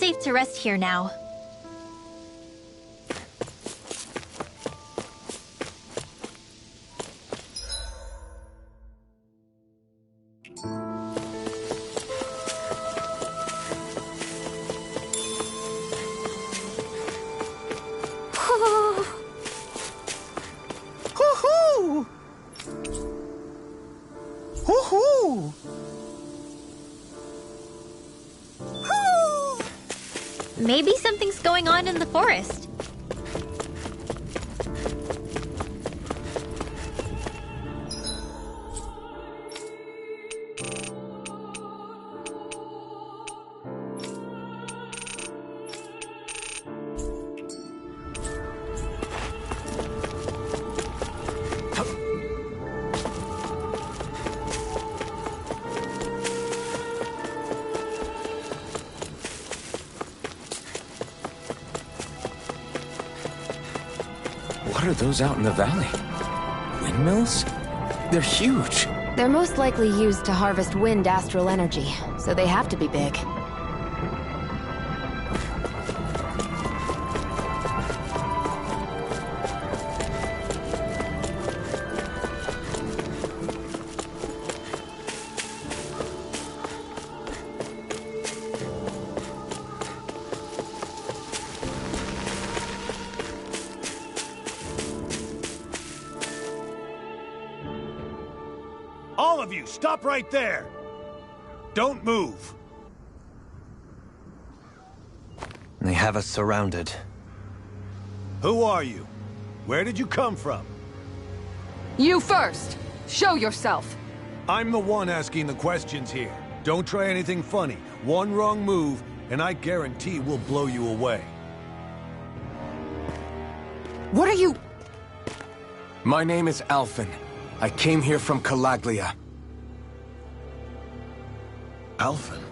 safe to rest here now. Maybe something's going on in the forest. What are those out in the valley? Windmills? They're huge. They're most likely used to harvest wind astral energy, so they have to be big. All of you, stop right there! Don't move! They have us surrounded. Who are you? Where did you come from? You first! Show yourself! I'm the one asking the questions here. Don't try anything funny. One wrong move, and I guarantee we'll blow you away. What are you— My name is Alphen. I came here from Calaglia. Alphen?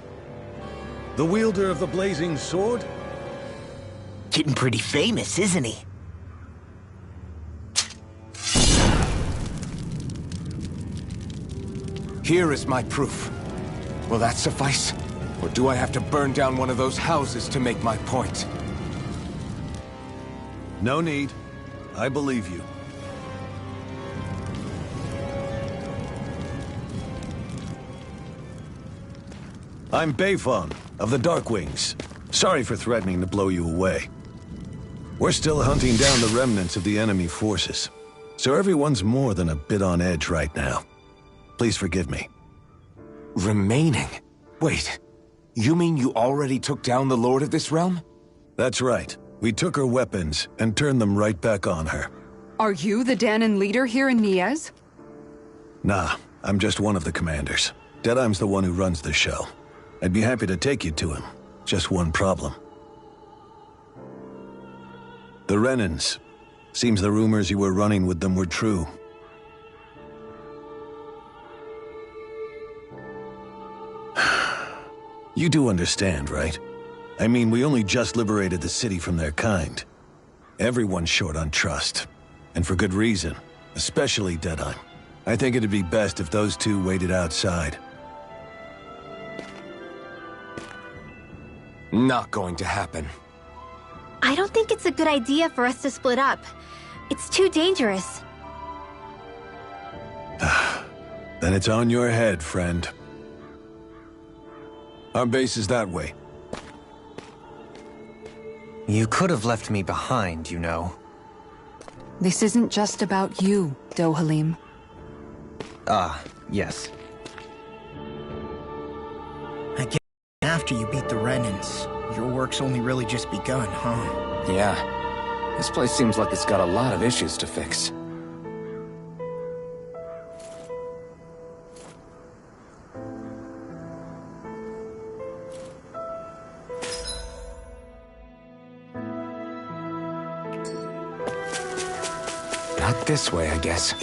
The wielder of the blazing sword? Getting pretty famous, isn't he? Here is my proof. Will that suffice? Or do I have to burn down one of those houses to make my point? No need. I believe you. I'm Bayfon, of the Darkwings. Sorry for threatening to blow you away. We're still hunting down the remnants of the enemy forces, so everyone's more than a bit on edge right now. Please forgive me. Remaining? Wait, you mean you already took down the Lord of this realm? That's right. We took her weapons and turned them right back on her. Are you the Dahnan leader here in Niez? Nah, I'm just one of the commanders. Deadeye's the one who runs the show. I'd be happy to take you to him. Just one problem. The Renans. Seems the rumors you were running with them were true. You do understand, right? I mean, we only just liberated the city from their kind. Everyone's short on trust. And for good reason. Especially Deadeye. I think it'd be best if those two waited outside. Not going to happen. I don't think it's a good idea for us to split up. It's too dangerous. Then it's on your head, friend. Our base is that way. You could have left me behind, you know. This isn't just about you, Dohalim. Ah, yes. I guess after you beat the Renans, your work's only really just begun, huh? Yeah. This place seems like it's got a lot of issues to fix. Not this way, I guess.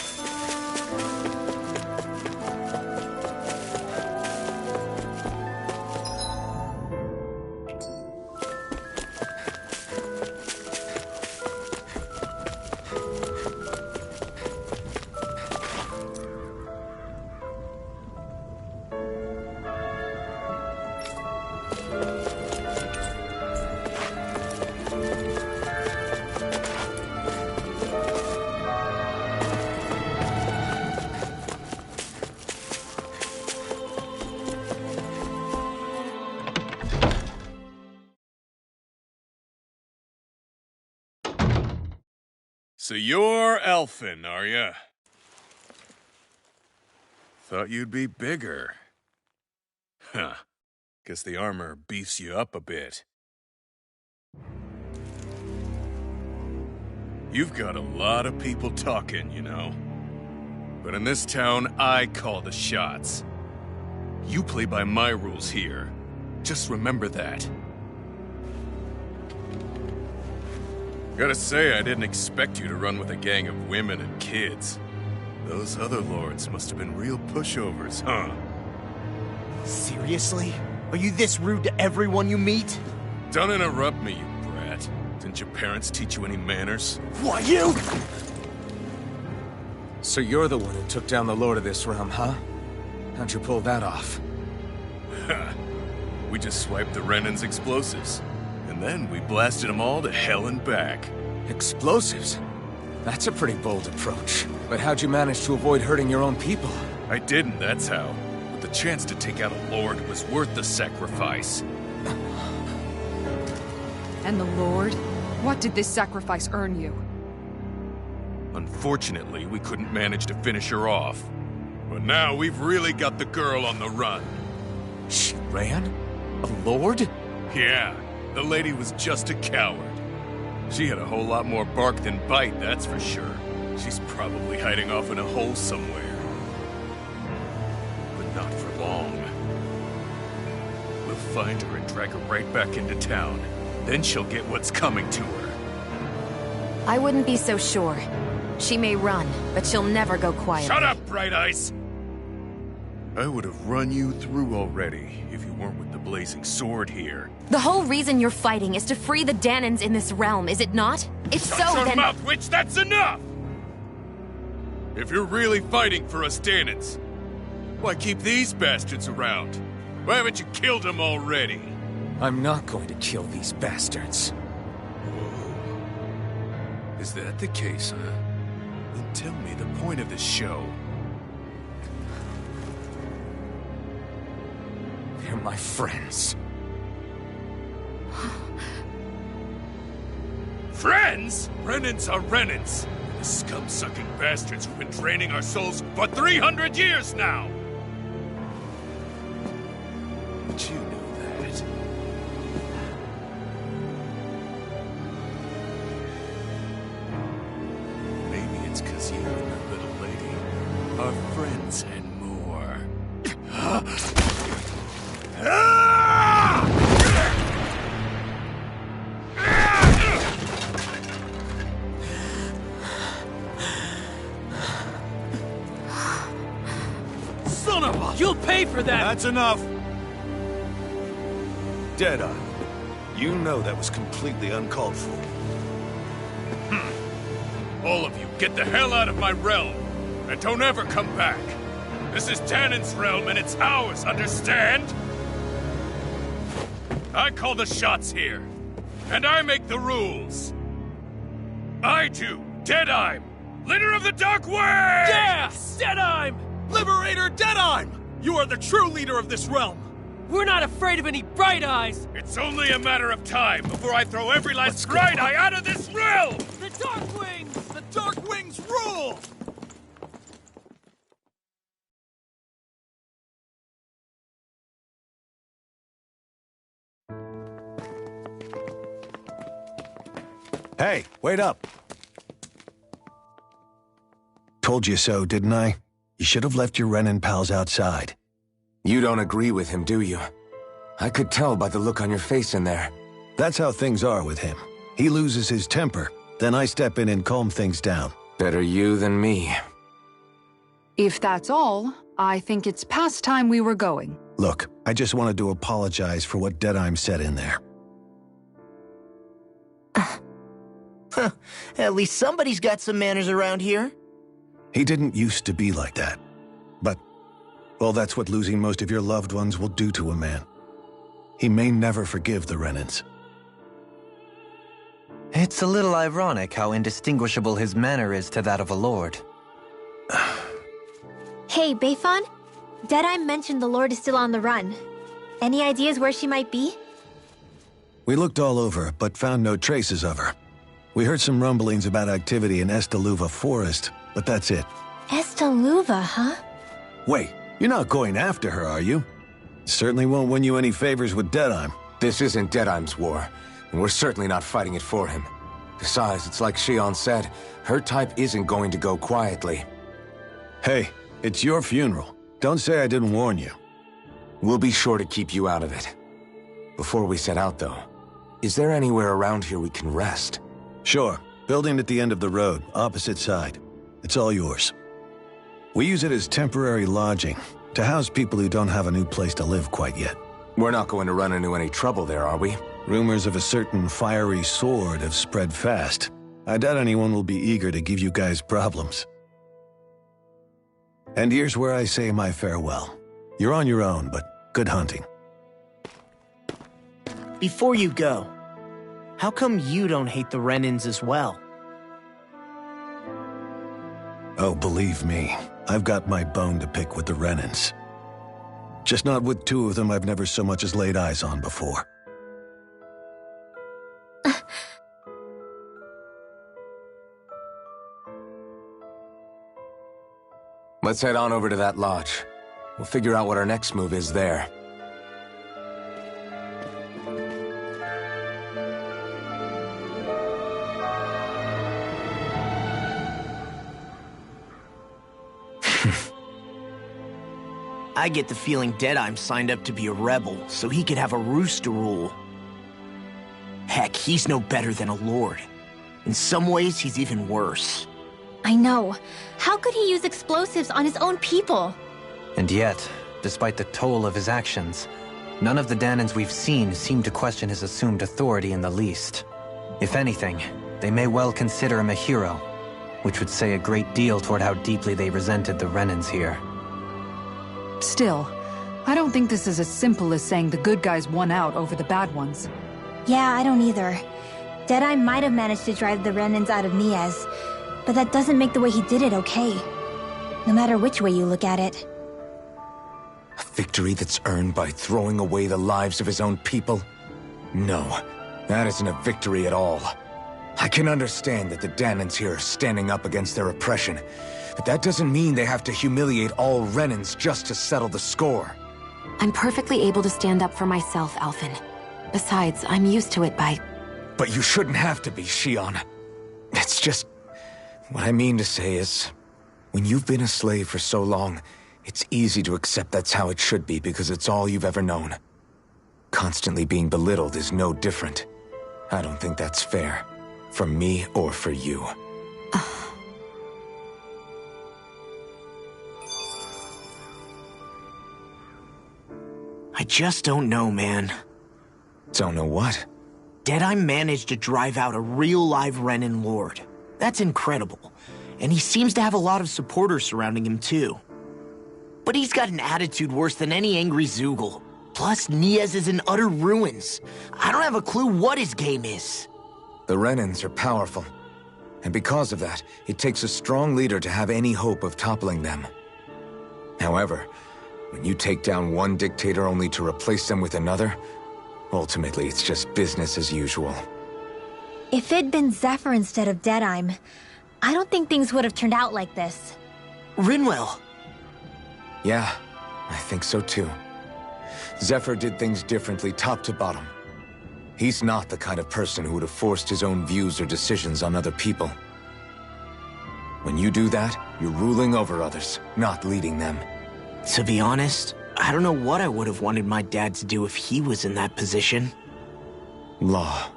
So you're Elfin, are ya? Thought you'd be bigger. Huh. Guess the armor beefs you up a bit. You've got a lot of people talking, you know. But in this town, I call the shots. You play by my rules here. Just remember that. Gotta say, I didn't expect you to run with a gang of women and kids. Those other lords must have been real pushovers, huh? Seriously? Are you this rude to everyone you meet? Don't interrupt me, you brat. Didn't your parents teach you any manners? Why, you? So you're the one who took down the Lord of this realm, huh? How'd you pull that off? We just swiped the Renan's explosives. And then we blasted them all to hell and back. Explosives? That's a pretty bold approach. But how'd you manage to avoid hurting your own people? I didn't, that's how. But the chance to take out a Lord was worth the sacrifice. And the Lord? What did this sacrifice earn you? Unfortunately, we couldn't manage to finish her off. But now we've really got the girl on the run. She ran? A lord? Yeah, the lady was just a coward. She had a whole lot more bark than bite, that's for sure. She's probably hiding off in a hole somewhere. But not for long. We'll find her and drag her right back into town. Then she'll get what's coming to her. I wouldn't be so sure. She may run, but she'll never go quiet. Shut up, Bright Eyes! I would have run you through already if you weren't with the blazing sword here. The whole reason you're fighting is to free the Dahnans in this realm, is it not? If Shut so, your then— mouth, witch! That's enough! If you're really fighting for us Dahnans, why keep these bastards around? Why haven't you killed them already? I'm not going to kill these bastards. Whoa. Is that the case, huh? Then tell me the point of the show. They're my friends. Friends? Renans are Renans. The scum-sucking bastards who've been draining our souls for 300 years now! But you know that. Maybe it's 'cause you and the little lady are friends and more. Son of a... You'll pay for that! That's enough! Deadeye, you know that was completely uncalled for. All of you, get the hell out of my realm! And don't ever come back! This is Dahnan's realm and it's ours, understand? I call the shots here. And I make the rules. I do, Deadeye, leader of the Dark Wings! Yeah! Deadeye! Liberator Deadeye! You are the true leader of this realm! We're not afraid of any Bright Eyes! It's only a matter of time before I throw every last Bright Eye out of this realm! The Dark Wings! The Dark Wings rule! Hey, wait up! Told you so, didn't I? You should have left your Renan pals outside. You don't agree with him, do you? I could tell by the look on your face in there. That's how things are with him. He loses his temper, then I step in and calm things down. Better you than me. If that's all, I think it's past time we were going. Look, I just wanted to apologize for what Deadeye said in there. At least somebody's got some manners around here. He didn't used to be like that. But, well, that's what losing most of your loved ones will do to a man. He may never forgive the Renans. It's a little ironic how indistinguishable his manner is to that of a lord. Hey, Bayfon? Deadeye mentioned the Lord is still on the run. Any ideas where she might be? We looked all over, but found no traces of her. We heard some rumblings about activity in Estaluva Forest, but that's it. Estaluva, huh? Wait, you're not going after her, are you? Certainly won't win you any favors with Deadheim. This isn't Deadheim's war, and we're certainly not fighting it for him. Besides, it's like Shion said, her type isn't going to go quietly. Hey, it's your funeral. Don't say I didn't warn you. We'll be sure to keep you out of it. Before we set out, though, is there anywhere around here we can rest? Sure. Building at the end of the road, opposite side. It's all yours. We use it as temporary lodging, to house people who don't have a new place to live quite yet. We're not going to run into any trouble there, are we? Rumors of a certain fiery sword have spread fast. I doubt anyone will be eager to give you guys problems. And here's where I say my farewell. You're on your own, but good hunting. Before you go, how come you don't hate the Renans as well? Oh, believe me, I've got my bone to pick with the Renans. Just not with two of them I've never so much as laid eyes on before. Let's head on over to that lodge. We'll figure out what our next move is there. I get the feeling Deadheim signed up to be a rebel so he could have a roost to rule. Heck, he's no better than a lord. In some ways, he's even worse. I know. How could he use explosives on his own people? And yet, despite the toll of his actions, none of the Dahnans we've seen seem to question his assumed authority in the least. If anything, they may well consider him a hero, which would say a great deal toward how deeply they resented the Renans here. Still, I don't think this is as simple as saying the good guys won out over the bad ones. Yeah, I don't either. Deadeye might have managed to drive the Renans out of Niez, but that doesn't make the way he did it okay. No matter which way you look at it. A victory that's earned by throwing away the lives of his own people? No, that isn't a victory at all. I can understand that the Dahnans here are standing up against their oppression, but that doesn't mean they have to humiliate all Renans just to settle the score. I'm perfectly able to stand up for myself, Alphen. Besides, I'm used to it by... But you shouldn't have to be, Shion. It's just... What I mean to say is, when you've been a slave for so long, it's easy to accept that's how it should be because it's all you've ever known. Constantly being belittled is no different. I don't think that's fair. For me or for you. I just don't know, man. Don't know what? Deadeye managed to drive out a real live Renan lord. That's incredible. And he seems to have a lot of supporters surrounding him, too. But he's got an attitude worse than any angry Zeugle. Plus, Niez is in utter ruins. I don't have a clue what his game is. The Renans are powerful. And because of that, it takes a strong leader to have any hope of toppling them. However, when you take down one dictator only to replace them with another, ultimately it's just business as usual. If it'd been Zephyr instead of Deadeye, I don't think things would have turned out like this. Rinwell. Yeah, I think so too. Zephyr did things differently top to bottom. He's not the kind of person who would have forced his own views or decisions on other people. When you do that, you're ruling over others, not leading them. To be honest, I don't know what I would have wanted my dad to do if he was in that position. Law.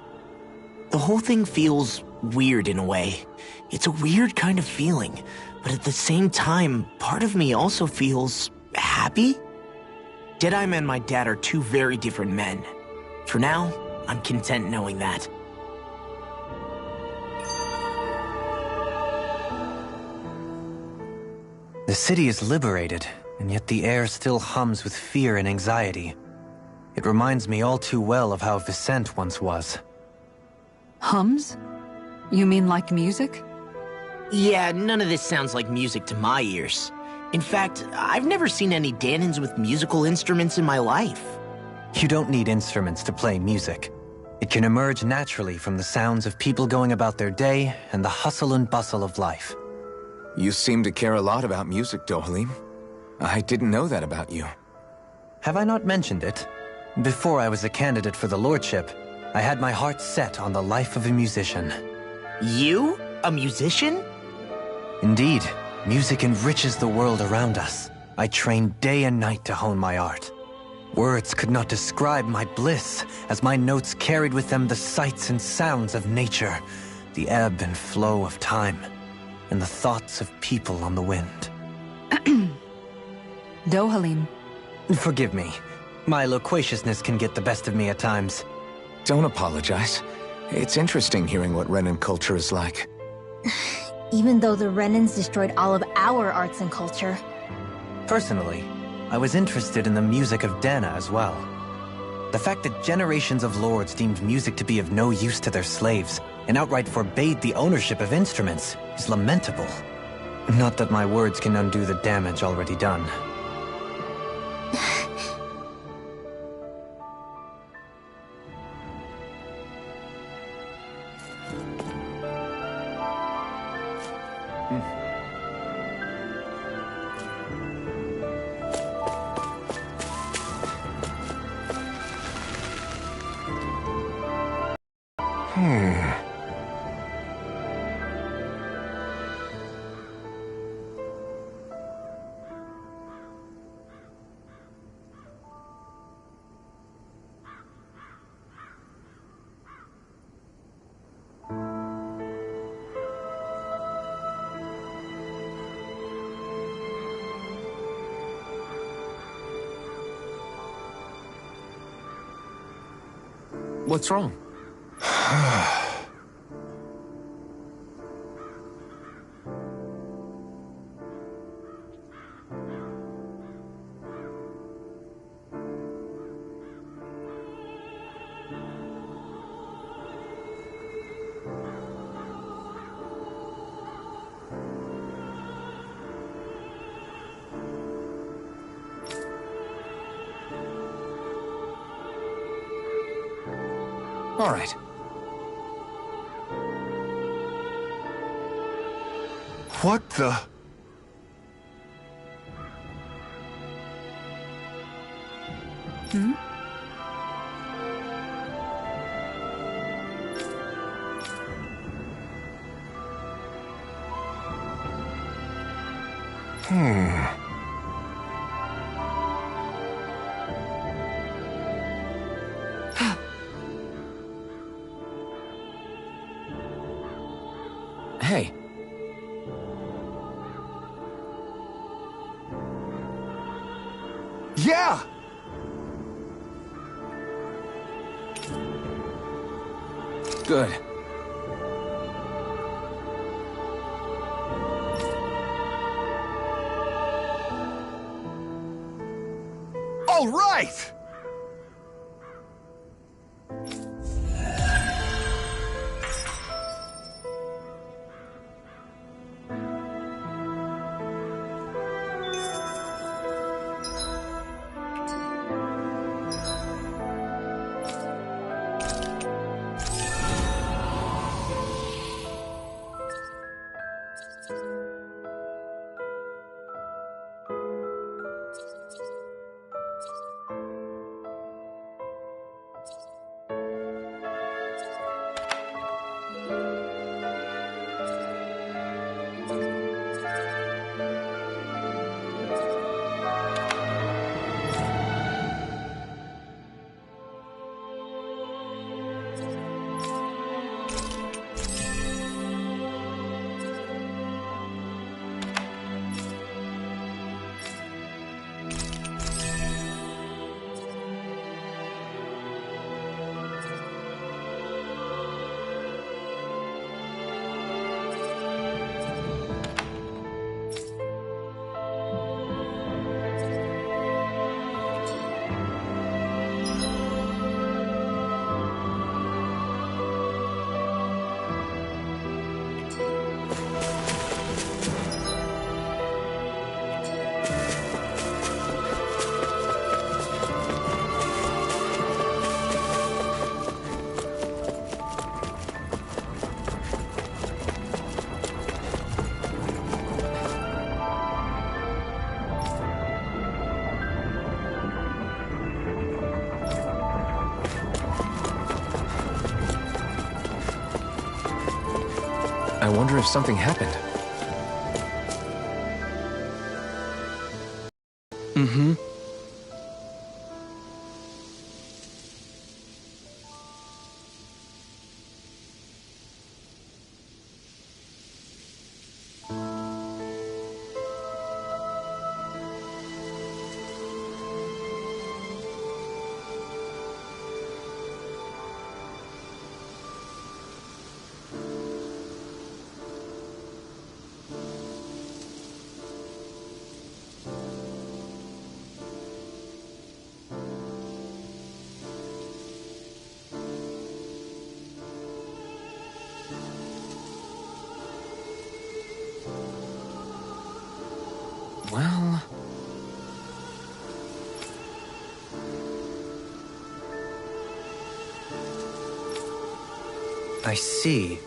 The whole thing feels weird in a way. It's a weird kind of feeling, but at the same time, part of me also feels happy. Deadeye and my dad are two very different men. For now, I'm content knowing that. The city is liberated, and yet the air still hums with fear and anxiety. It reminds me all too well of how Vicente once was. Hums? You mean like music? Yeah, none of this sounds like music to my ears. In fact, I've never seen any Dahnans with musical instruments in my life. You don't need instruments to play music. It can emerge naturally from the sounds of people going about their day and the hustle and bustle of life. You seem to care a lot about music, Dohalim. I didn't know that about you. Have I not mentioned it? Before I was a candidate for the lordship, I had my heart set on the life of a musician. You? A musician? Indeed, music enriches the world around us. I trained day and night to hone my art. Words could not describe my bliss, as my notes carried with them the sights and sounds of nature, the ebb and flow of time, and the thoughts of people on the wind. Dohalim. Forgive me. My loquaciousness can get the best of me at times. Don't apologize. It's interesting hearing what Renan culture is like. Even though the Renans destroyed all of our arts and culture. Personally, I was interested in the music of Dana as well. The fact that generations of lords deemed music to be of no use to their slaves and outright forbade the ownership of instruments is lamentable. Not that my words can undo the damage already done. What's wrong? All right. What the? Hey. Yeah! Good. All right! I wonder if something happened. Mm-hmm. Well... I see.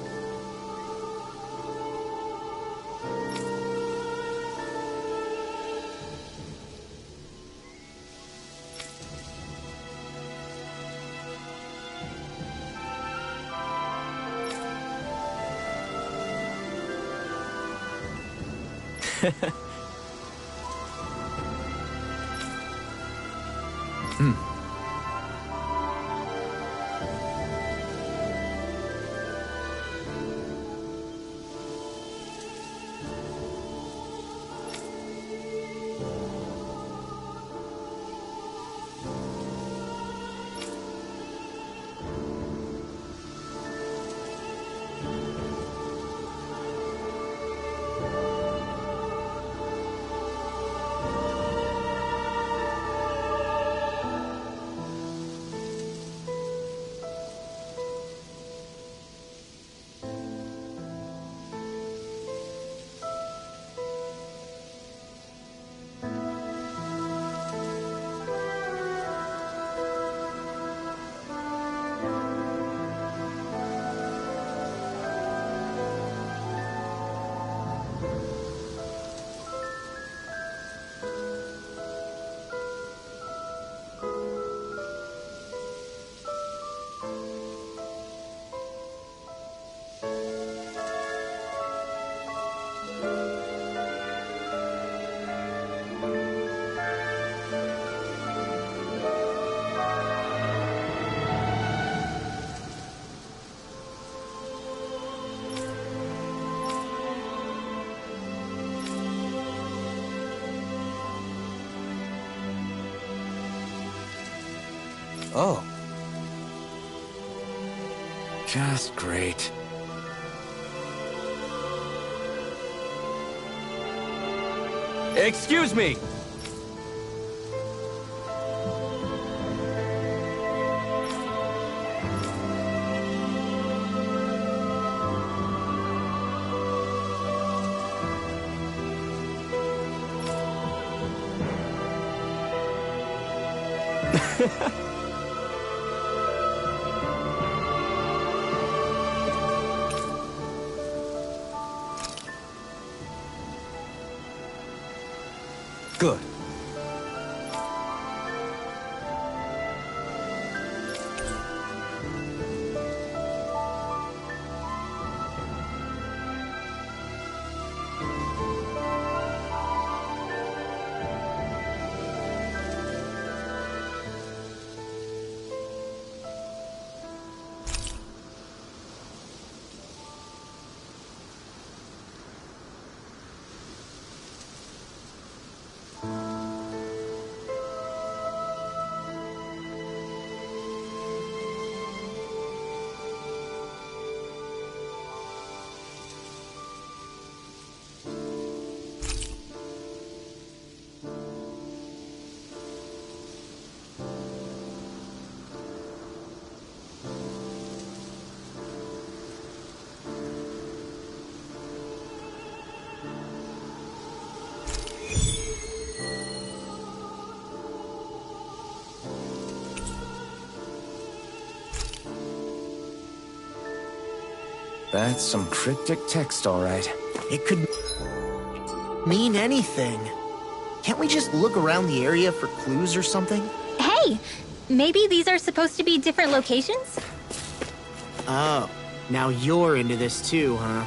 Oh. Just great. Excuse me! Good. That's some cryptic text, all right. It could mean anything. Can't we just look around the area for clues or something? Hey! Maybe these are supposed to be different locations? Oh, now you're into this too, huh?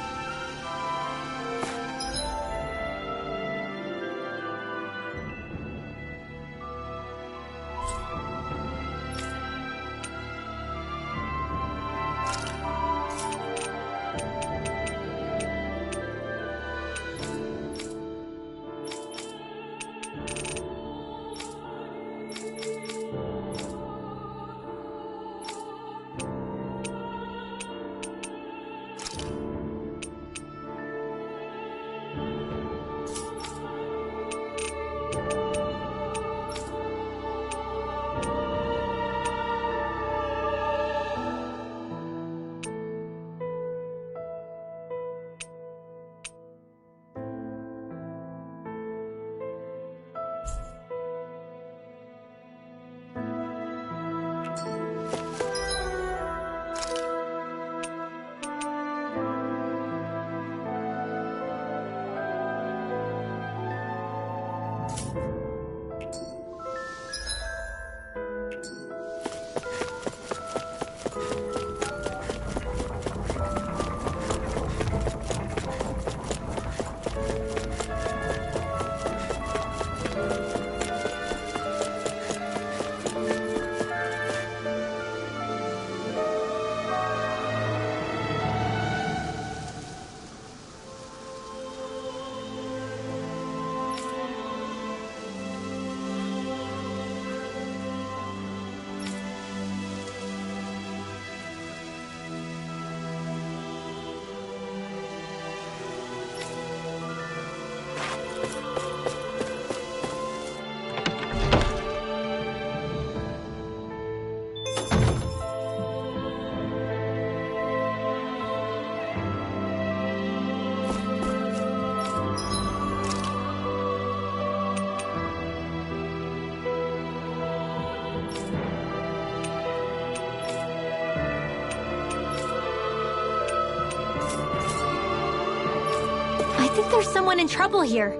think there's someone in trouble here.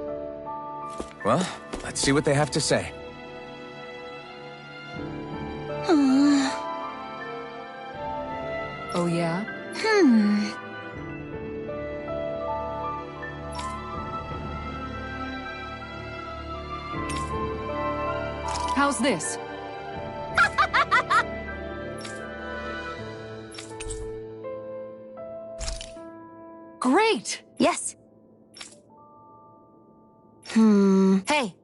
Well, let's see what they have to say. Oh yeah? How's this? Great! Yes. Hey.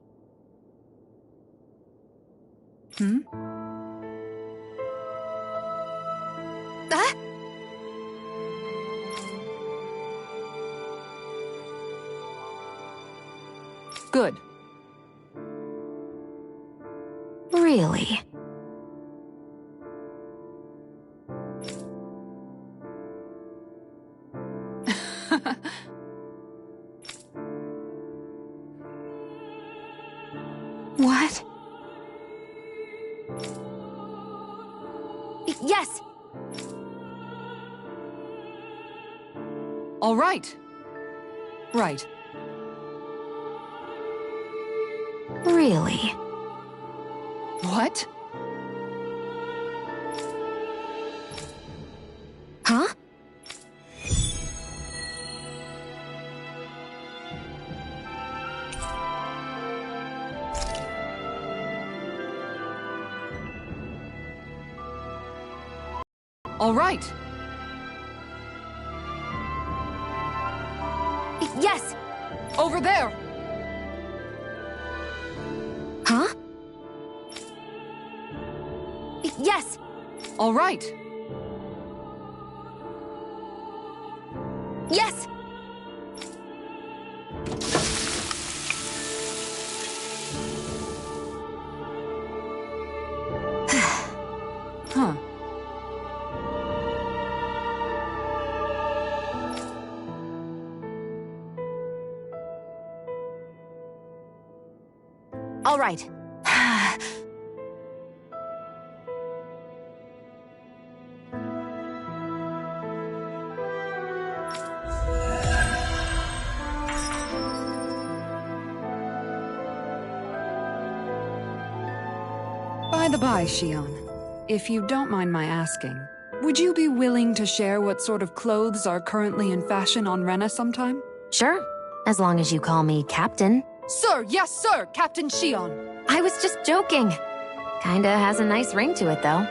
Ah? Good. Really? What? Yes! All right. Right. Really? What? Huh? All right. Yes! Over there! Huh? Yes! All right. Yes! Huh. All right. By the by, Shion, if you don't mind my asking, would you be willing to share what sort of clothes are currently in fashion on Rena sometime? Sure. As long as you call me Captain. Sir, yes, sir, Captain Shion. I was just joking. Kinda has a nice ring to it, though.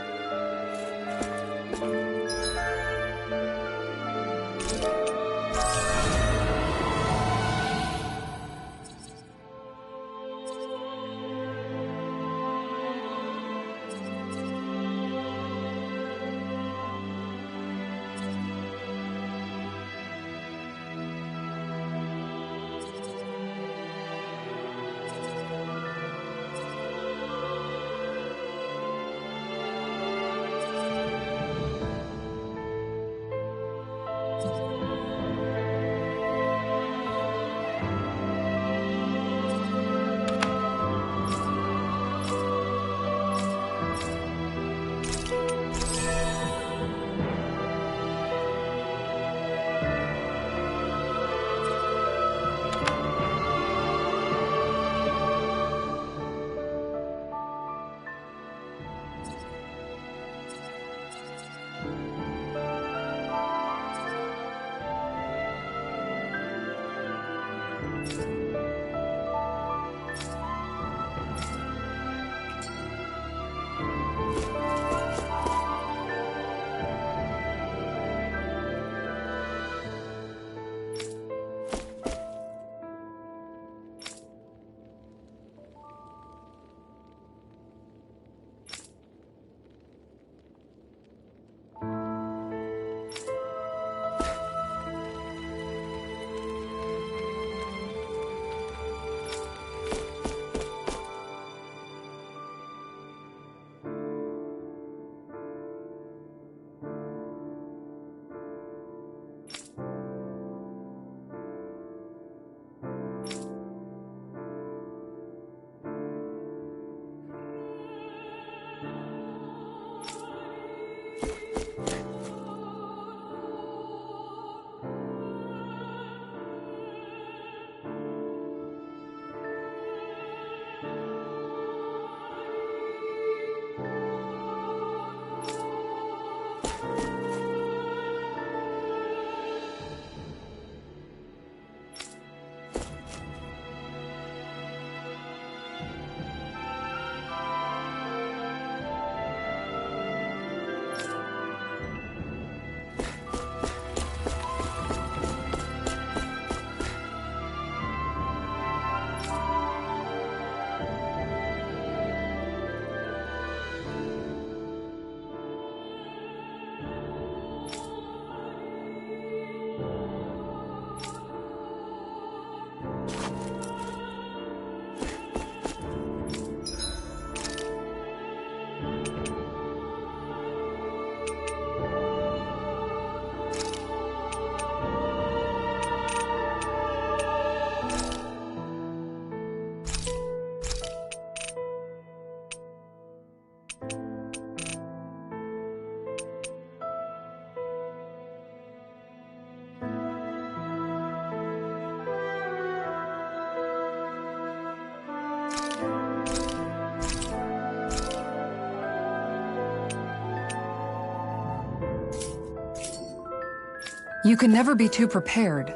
You can never be too prepared.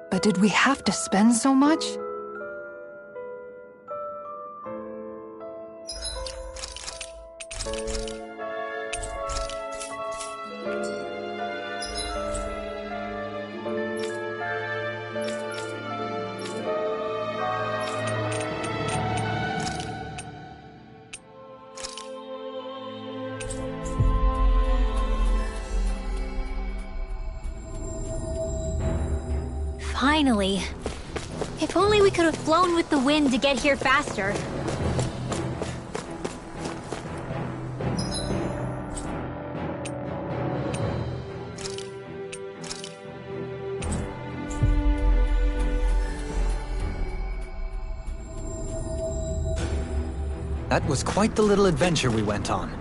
But did we have to spend so much? Finally. If only we could have flown with the wind to get here faster. That was quite the little adventure we went on.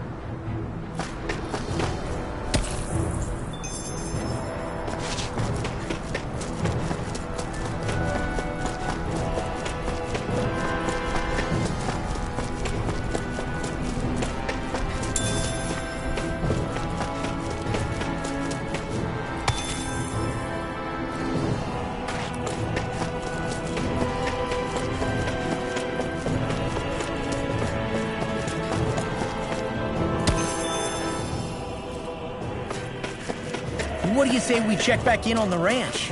What do you say we check back in on the ranch?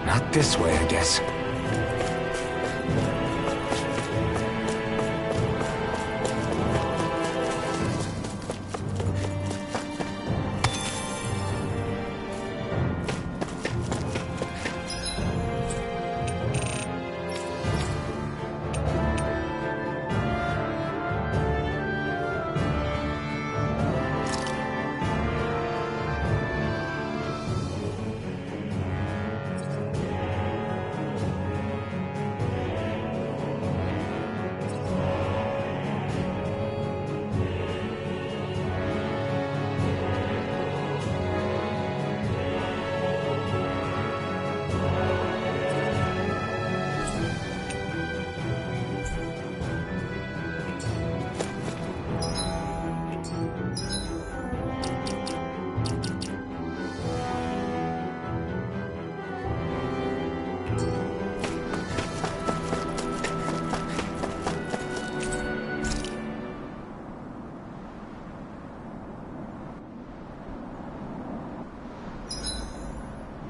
Not this way, I guess.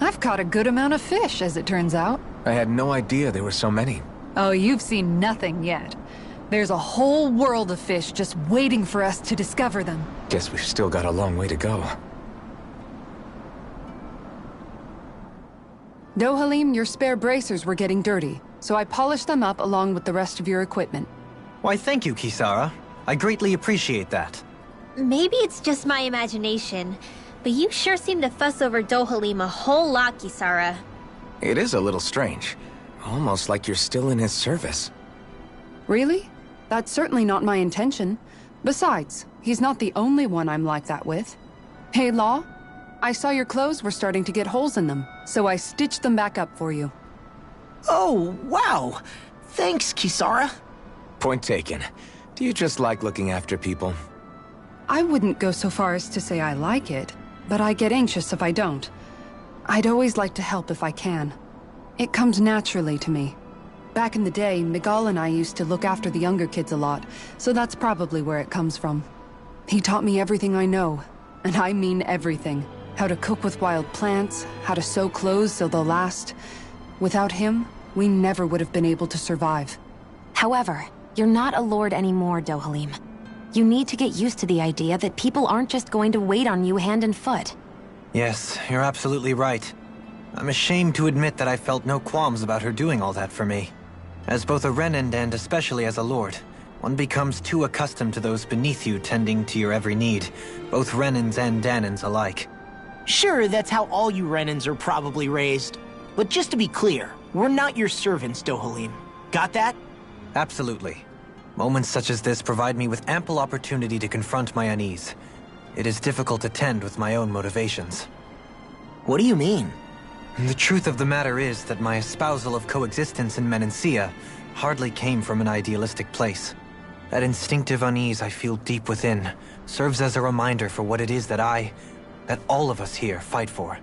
I've caught a good amount of fish, as it turns out. I had no idea there were so many. Oh, you've seen nothing yet. There's a whole world of fish just waiting for us to discover them. Guess we've still got a long way to go. Dohalim, your spare bracers were getting dirty, so I polished them up along with the rest of your equipment. Why, thank you, Kisara. I greatly appreciate that. Maybe it's just my imagination, but you sure seem to fuss over Dohalim a whole lot, Kisara. It is a little strange. Almost like you're still in his service. Really? That's certainly not my intention. Besides, he's not the only one I'm like that with. Hey, Law, I saw your clothes were starting to get holes in them, so I stitched them back up for you. Oh, wow. Thanks, Kisara. Point taken. Do you just like looking after people? I wouldn't go so far as to say I like it, but I get anxious if I don't. I'd always like to help if I can. It comes naturally to me. Back in the day, Miguel and I used to look after the younger kids a lot, so that's probably where it comes from. He taught me everything I know, and I mean everything. How to cook with wild plants, how to sew clothes so they'll last. Without him, we never would have been able to survive. However, you're not a lord anymore, Dohalim. You need to get used to the idea that people aren't just going to wait on you hand and foot. Yes, you're absolutely right. I'm ashamed to admit that I felt no qualms about her doing all that for me. As both a Renan and especially as a lord, One becomes too accustomed to those beneath you tending to your every need, both Renans and Dahnans alike. Sure, that's how all you Renans are probably raised. But just to be clear, we're not your servants, Dohalim. Got that? Absolutely. Moments such as this provide me with ample opportunity to confront my unease. It is difficult to tend with my own motivations. What do you mean? The truth of the matter is that my espousal of coexistence in Menancia hardly came from an idealistic place. That instinctive unease I feel deep within serves as a reminder for what it is that all of us here fight for.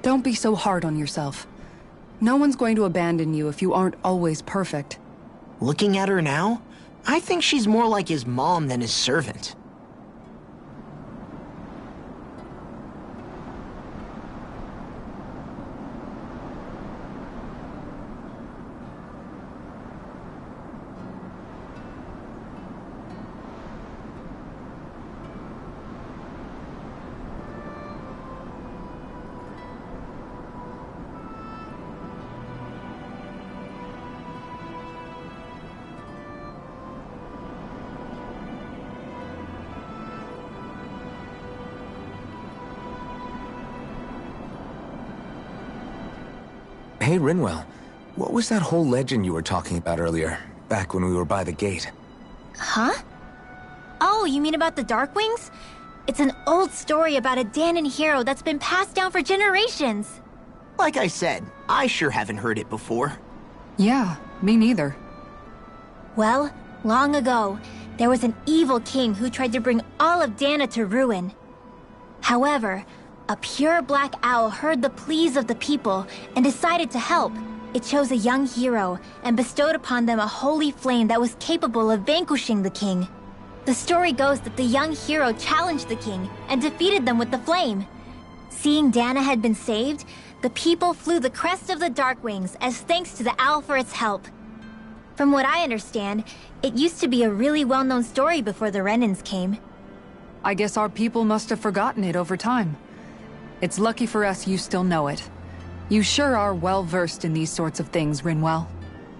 Don't be so hard on yourself. No one's going to abandon you if you aren't always perfect. Looking at her now, I think she's more like his mom than his servant. Hey, Rinwell. What was that whole legend you were talking about earlier, back when we were by the gate? Huh? Oh, you mean about the Darkwings? It's an old story about a Dahnan hero that's been passed down for generations. Like I said, I sure haven't heard it before. Yeah, me neither. Well, long ago, there was an evil king who tried to bring all of Dahna to ruin. However, a pure black owl heard the pleas of the people and decided to help. It chose a young hero and bestowed upon them a holy flame that was capable of vanquishing the king. The story goes that the young hero challenged the king and defeated them with the flame. Seeing Dahna had been saved, the people flew the crest of the Darkwings as thanks to the owl for its help. From what I understand, it used to be a really well-known story before the Renans came. I guess our people must have forgotten it over time. It's lucky for us you still know it. You sure are well-versed in these sorts of things, Rinwell.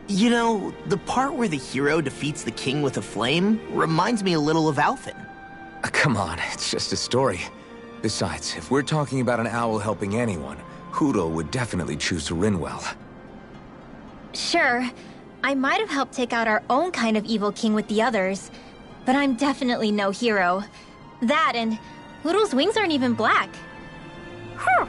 You know, the part where the hero defeats the king with a flame reminds me a little of Alphen. Come on, it's just a story. Besides, if we're talking about an owl helping anyone, Hootle would definitely choose Rinwell. Sure, I might have helped take out our own kind of evil king with the others, but I'm definitely no hero. That and Hootle's wings aren't even black. Huh.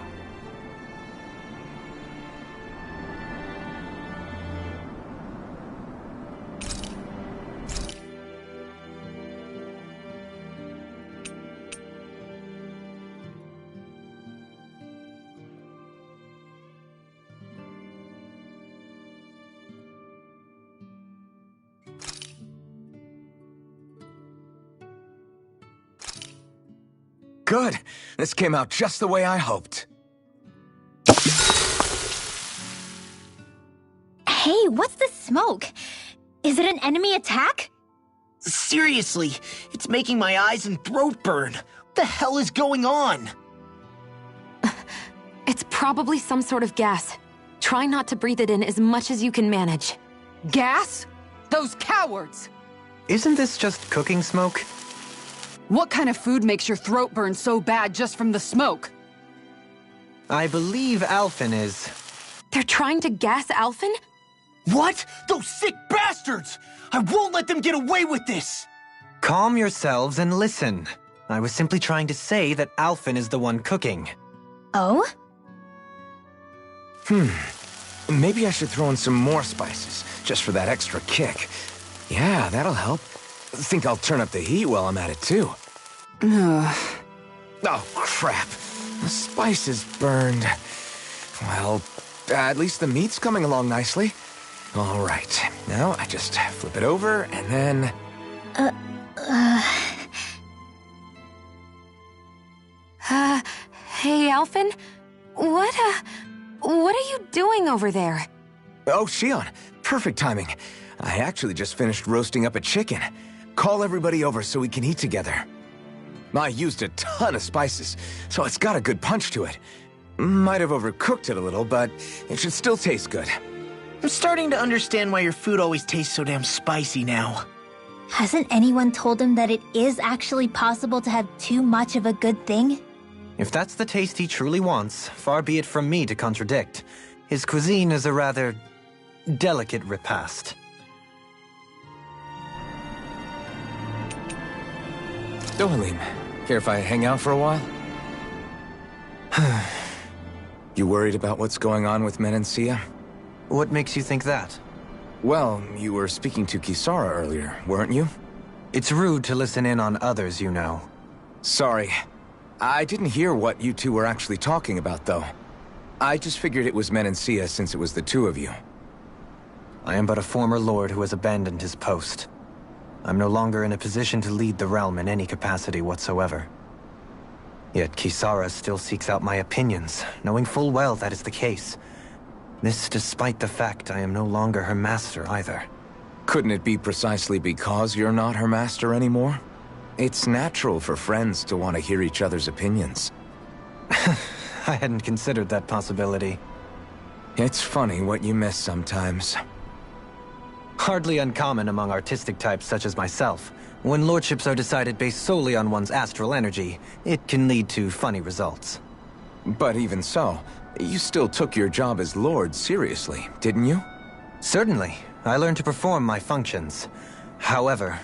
Good. This came out just the way I hoped. Hey, what's the smoke? Is it an enemy attack? Seriously, it's making my eyes and throat burn. What the hell is going on? It's probably some sort of gas. Try not to breathe it in as much as you can manage. Gas? Those cowards! Isn't this just cooking smoke? What kind of food makes your throat burn so bad just from the smoke? I believe Alphen is... They're trying to gas Alphen? What? Those sick bastards! I won't let them get away with this! Calm yourselves and listen. I was simply trying to say that Alphen is the one cooking. Oh? Maybe I should throw in some more spices, just for that extra kick. Yeah, that'll help. Think I'll turn up the heat while I'm at it, too. Oh, crap. The spice is burned. Well, at least the meat's coming along nicely. All right. Now I just flip it over, and then... Hey, Alphen? What are you doing over there? Oh, Shion. Perfect timing. I actually just finished roasting up a chicken. Call everybody over so we can eat together. I used a ton of spices, so it's got a good punch to it. Might have overcooked it a little, but it should still taste good. I'm starting to understand why your food always tastes so damn spicy now. Hasn't anyone told him that it is actually possible to have too much of a good thing? If that's the taste he truly wants, far be it from me to contradict. His cuisine is a rather delicate repast. Dohalim, care if I hang out for a while? You worried about what's going on with Menancia? What makes you think that? Well, you were speaking to Kisara earlier, weren't you? It's rude to listen in on others, you know. Sorry. I didn't hear what you two were actually talking about, though. I just figured it was Menancia since it was the two of you. I am but a former lord who has abandoned his post. I'm no longer in a position to lead the realm in any capacity whatsoever. Yet Kisara still seeks out my opinions, knowing full well that is the case. This despite the fact I am no longer her master either. Couldn't it be precisely because you're not her master anymore? It's natural for friends to want to hear each other's opinions. I hadn't considered that possibility. It's funny what you miss sometimes. Hardly uncommon among artistic types such as myself. When lordships are decided based solely on one's astral energy, it can lead to funny results. But even so, you still took your job as lord seriously, didn't you? Certainly. I learned to perform my functions. However,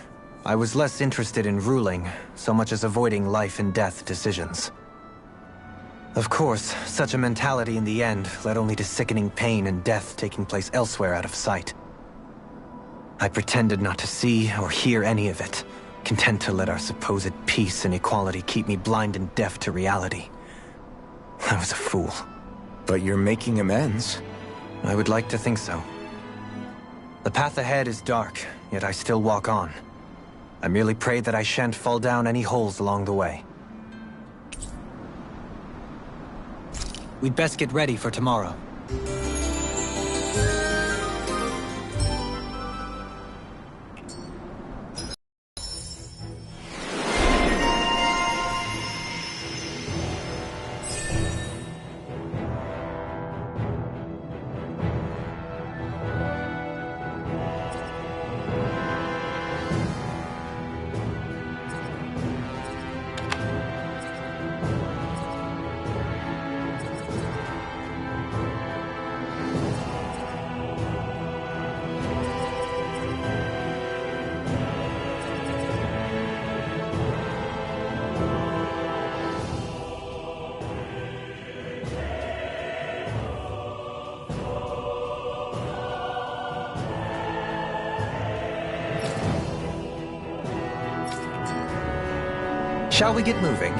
I was less interested in ruling, so much as avoiding life and death decisions. Of course, such a mentality in the end led only to sickening pain and death taking place elsewhere out of sight. I pretended not to see or hear any of it, content to let our supposed peace and equality keep me blind and deaf to reality. I was a fool. But you're making amends. I would like to think so. The path ahead is dark, yet I still walk on. I merely pray that I shan't fall down any holes along the way. We'd best get ready for tomorrow. Shall we get moving?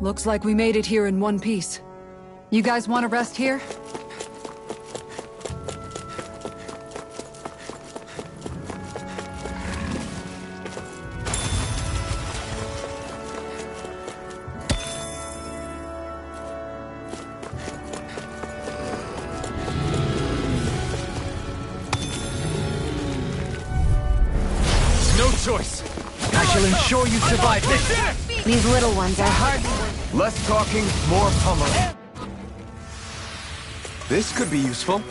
Looks like we made it here in one piece. You guys want to rest here? No choice. I shall ensure you survive this. These little ones are hard. Less talking, more pummeling. This could be useful.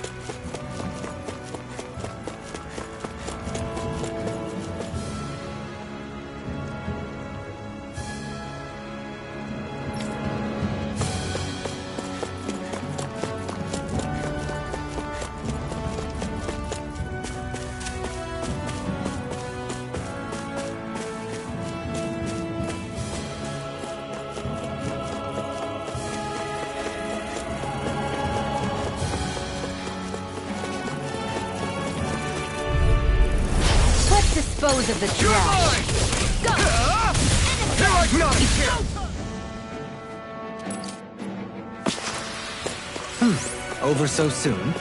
Dispose of the trash. Go! Here I come! Over so soon?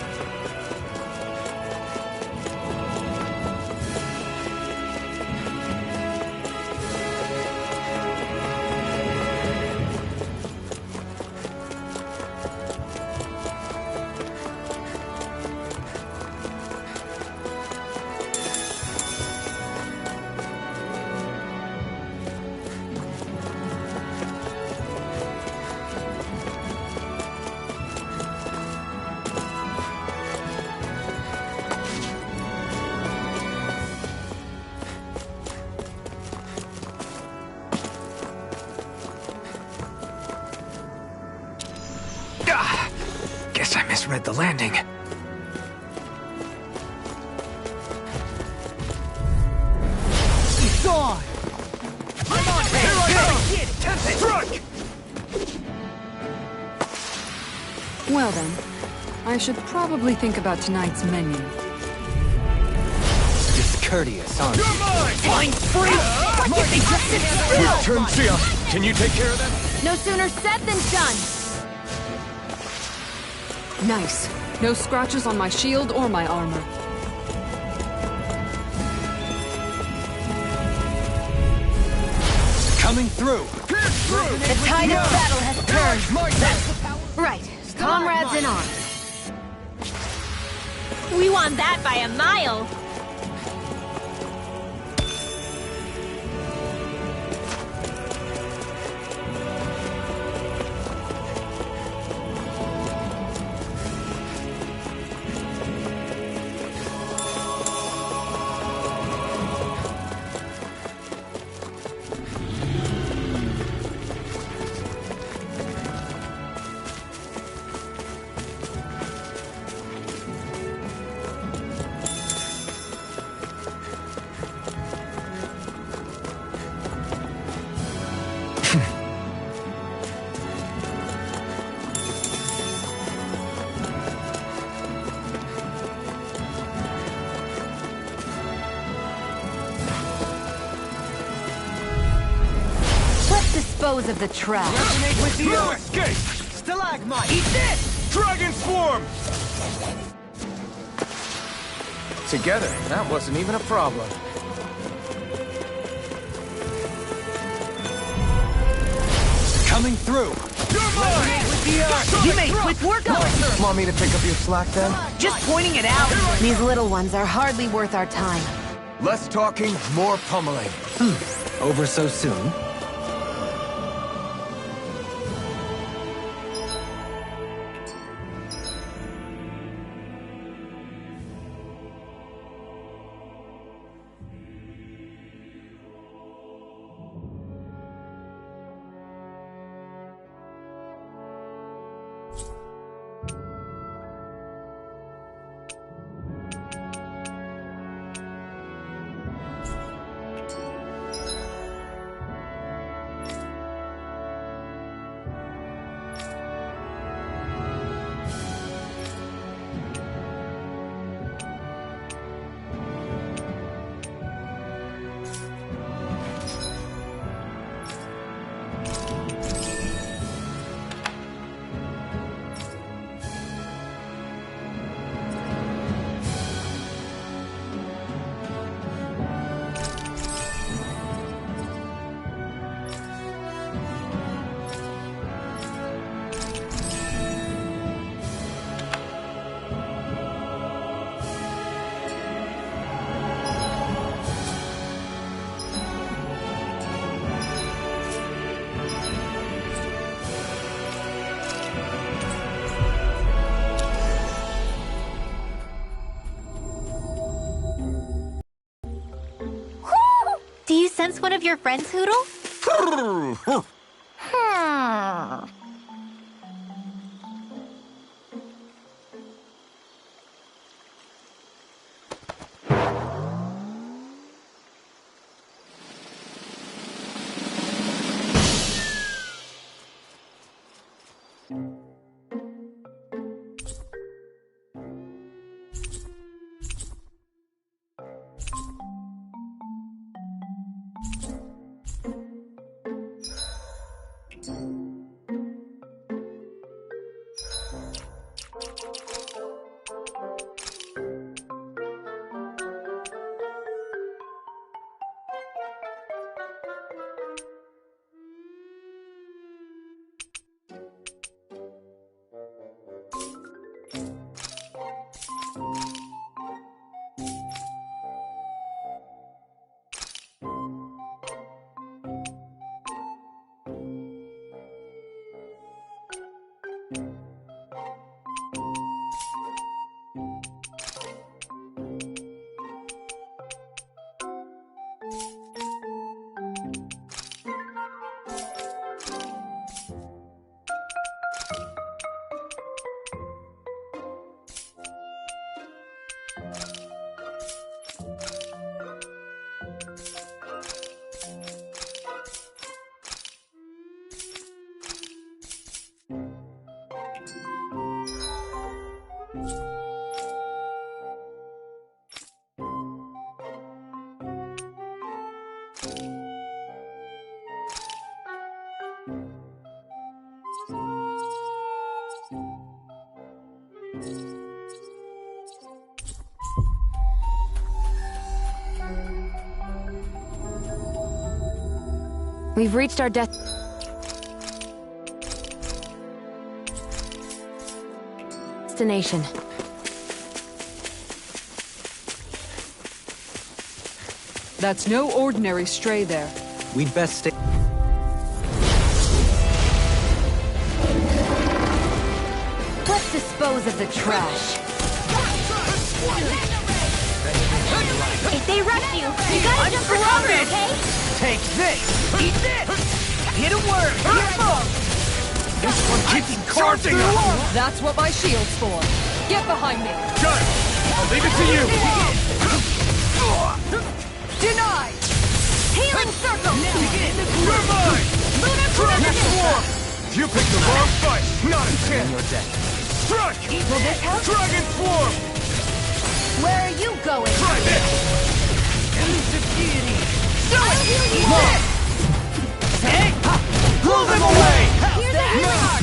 Guess I misread the landing. He's gone! I'm on Struck! Well then, I should probably think about tonight's menu. Discourteous, aren't you? Flying free! Your turn, Sia. Can you take care of them? No sooner said than done. Nice. No scratches on my shield or my armor. Coming through! The tide of battle has turned. Right. Comrades in arms. We won that by a mile. Dispose of the trash. Resonate with the earth! Escape! Stalagmite! Eat this! Dragon Swarm! Together, that wasn't even a problem. Coming through! Resonate with the earth! You made quick work of it. Want me to pick up your slack then? Just pointing it out. These little ones are hardly worth our time. Less talking, more pummeling. Over so soon? Do you sense one of your friends, Hootle? We've reached our destination. That's no ordinary stray there. We'd best stay... Let's dispose of the trash. If they rush you, you gotta jump for cover, okay? Take this! Eat this! Hit a word! Hit a This one keeps charging us! That's what my shield's for. Get behind me. Done! I'll leave it to you! Denied! Healing circle! You're mine! Lunar corruption! You picked the wrong fight! Not a chance! You're dead. Strike! Will this help? Dragon Swarm! Where are you going? Try this! Elusive deity! I'll heal you this! Hey! Blow them away! Here's a healing arc!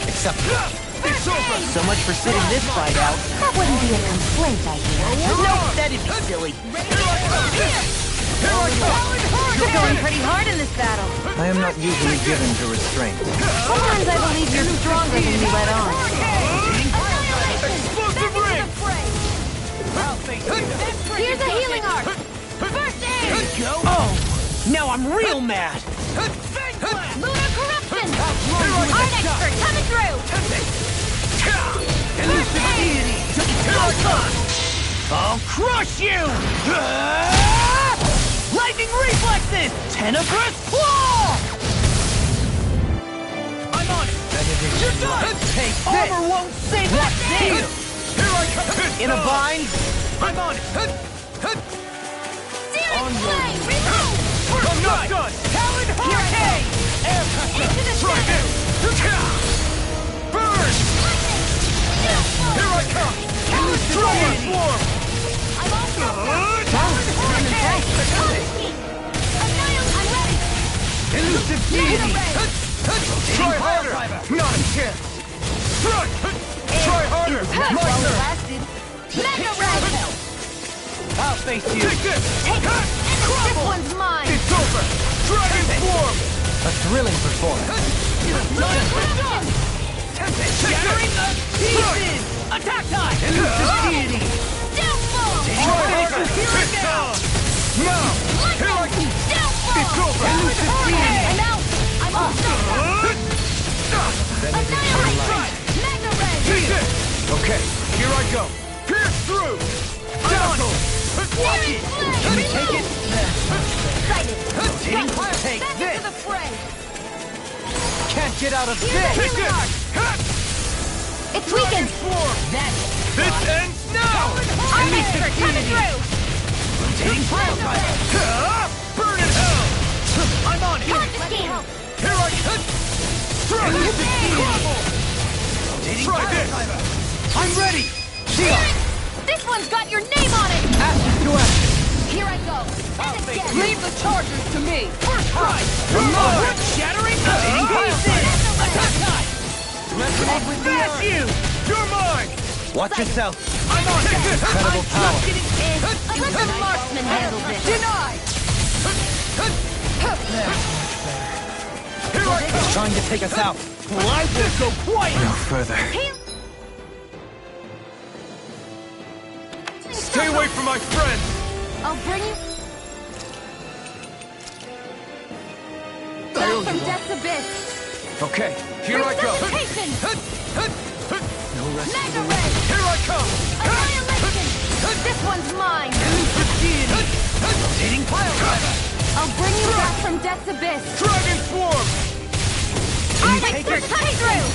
Except... It's over! So much for sitting this fight out. That wouldn't be a complaint, I hear. No, that'd be silly. You're going pretty hard in this battle. I am not usually given to restraint. Sometimes I believe you're stronger than you let on. Explosive ring! Here's a healing arc! First aid! Oh, now I'm real mad. Lunar corruption! Art expert coming through! Elusive deity! I'll crush you! Lightning reflexes! Tenebrous claw! I'm on it! You're done! Take this! Armor won't save that thing! Here I come! In a bind? I'm on it! Searing flame! Remove! I'm not done! Talon Hurricane! Into the Try center! this! Burn! Here I come! Dragon Swarm! I'm also... Talon Hurricane! I'm ready! Elusive deity! Try harder! Not a chance! Strike! Try harder! My turn! Mega Red! I'll face you! Take this! This one's mine! It's over! Dragon Swarm! A thrilling performance. Shattering the pieces! Attack time! Elusive deity! Downfall! Try harder! Here it comes! Now! Here I go! Downfall! It's over! Elusive deity! And now, I'm all done! Annihilate! Mega Red! Take this! Okay, here I go! Pierce through! Dazzle! Watch it! Can you take it? Sight get out of Here's this! the healing arc. It's weakened. This ends now! I'm expert coming through. Taking fire! Burn in hell! I'm on it! Confiscate. Here I come! Strike! Try this! I'm ready! Shion! This one's got your name on it. Ashes to ashes! Here I go. And again. Leave the charges to me! First try! You're mine! Shattering pieces! Attack time! Resonate with the earth! you! You're mine! Watch yourself. I'm on it! Incredible power. Let the marksman handle this. Denied! Here I come! He's trying to take us out. Well, I will go quiet! No further. Stay away from my friend! I'll bring you back from death's abyss. Okay, here I go! Resuscitation. No rest. Mega ray. Here I come! Annihilation. This one's mine. Rotating pile driver! I'll bring you back from death's abyss. Dragon Swarm! I'm expert coming through.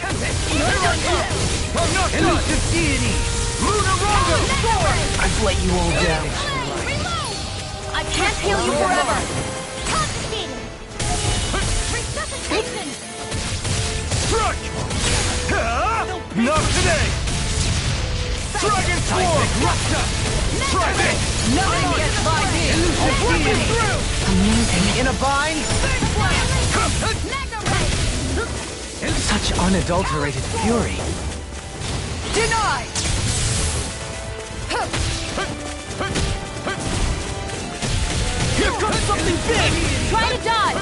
Tempest! Here I come! I'm not done! Elusive deity! Lunar Rondo! I've let you all down. Reload. I can't heal you forever. Confiscating. Resuscitation. Struck! Not today! Dragon Swarm! Try this! Nothing gets by me! I'll whip it through! Amazing. In a bind? Mega ray. Such unadulterated fury. Denied! Here comes something big! Try to dodge.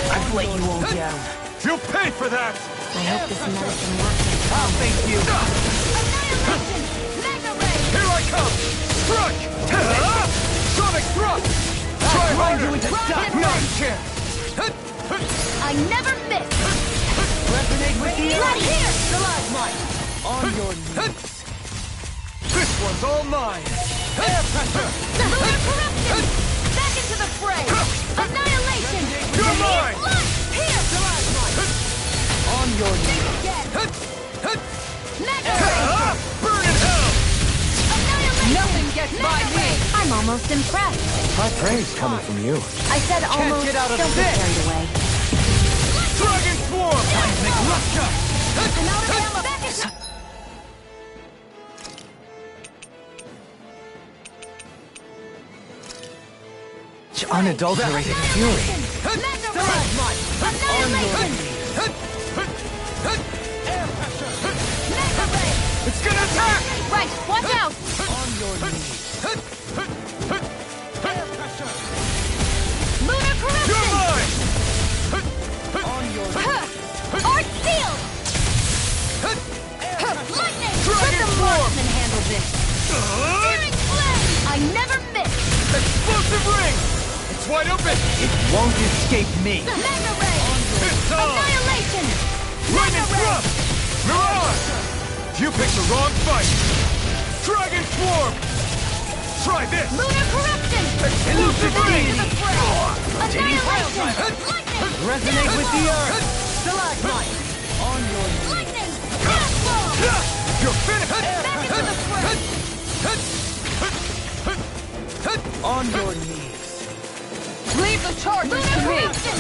I've let you all down. You'll pay for that! I hope this medicine works. I'll thank you! Annihilation. Mega ray. Here I come! Struck! Sonic thrust! Try harder! Not a chance! I never miss. Resonate with the Right earth! here. Stalagmite! On your knees! This one's all mine! Air pressure! Lunar corruption. Back into the fray. Annihilation. You're mine! Here. On your knees! Again. Mega ray. Burn in hell! Annihilation. Nothing gets by me! I'm almost impressed. High praise coming from you. I said almost. get out of Don't get this. carried away. Dragon Swarm! Seismic rupture! I'm out of ammo. Back into. Such unadulterated fury. Mega ray. Annihilation. Air pressure! Mega ray. It's gonna attack! Right. Watch out. On your knees! Air pressure! Lunar You're corruption. mine! On your knees! Art sealed. Lightning. Let Dragon the Swarm! marksman handle this. Searing flame. I never miss. Explosive ring! It's wide open! It won't escape me. Mega ray. It's on! Annihilation. Lightning thrust! Mirage! You picked the wrong fight! Dragon Swarm! Try this! Lunar corruption. Explosive ring! Annihilation. Lightning. Resonate with the earth. Stalagmite! On your knees! Lightning. Fastball. You're finished! Back into the fray. On your knees! Leave the charges Lunar to me! corruption.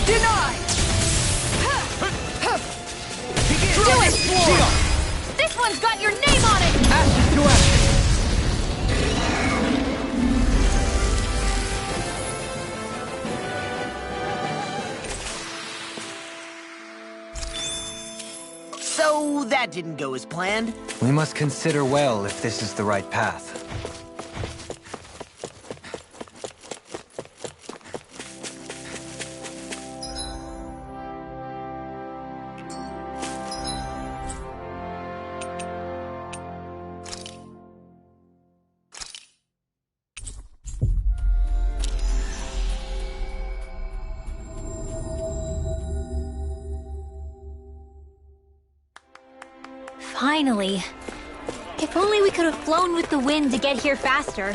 Denied! Do it. This one's got your name on it. Ashes to ashes. So that didn't go as planned. We must consider well if this is the right path. Finally. If only we could have flown with the wind to get here faster.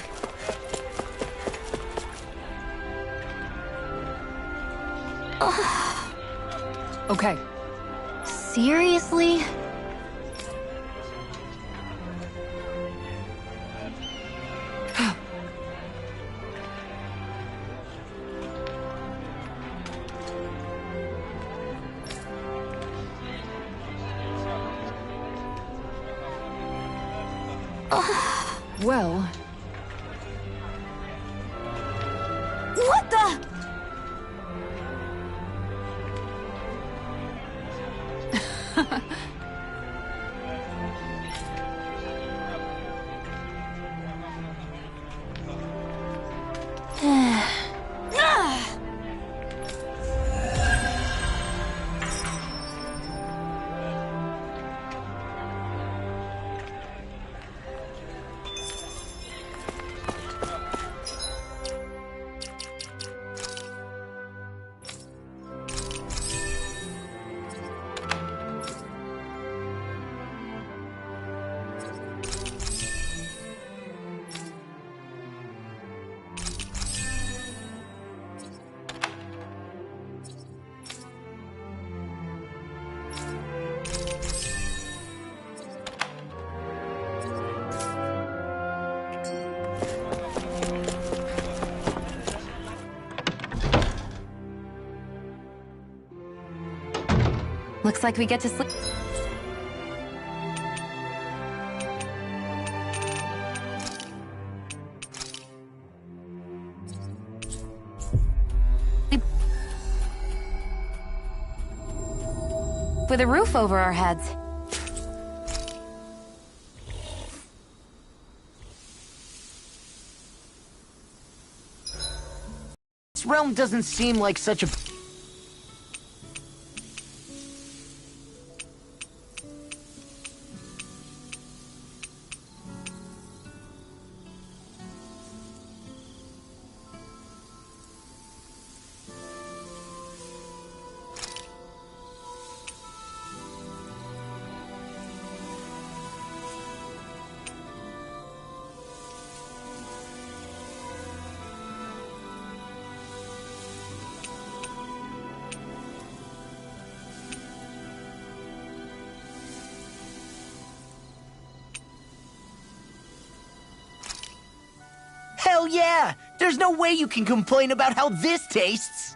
Okay. Seriously? Well... What the? Looks like we get to sleep. With a roof over our heads. This realm doesn't seem like such a... Hell yeah! There's no way you can complain about how this tastes!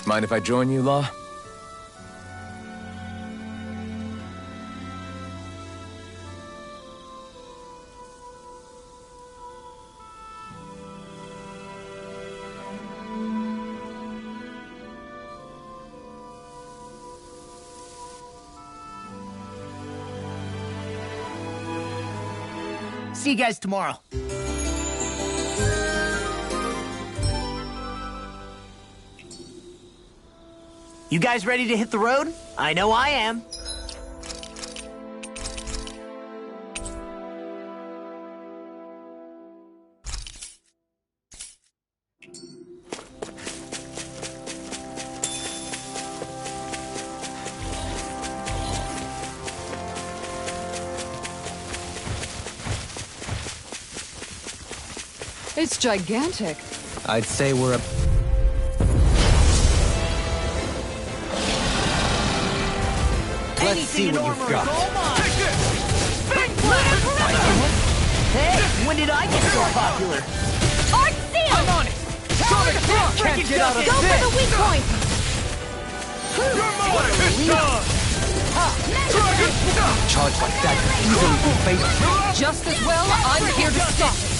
Mind if I join you, Law? See you guys tomorrow. You guys ready to hit the road? I know I am. It's gigantic. I'd say we're a... Let's see what you've got. Hey, when did I get so popular? Art Seal! I'm on it! Sonic Block can't get out of Go this! for the weak point! You're mine! It's done! Charge like that could easily be fatal. Just as well, I'm here to stop it.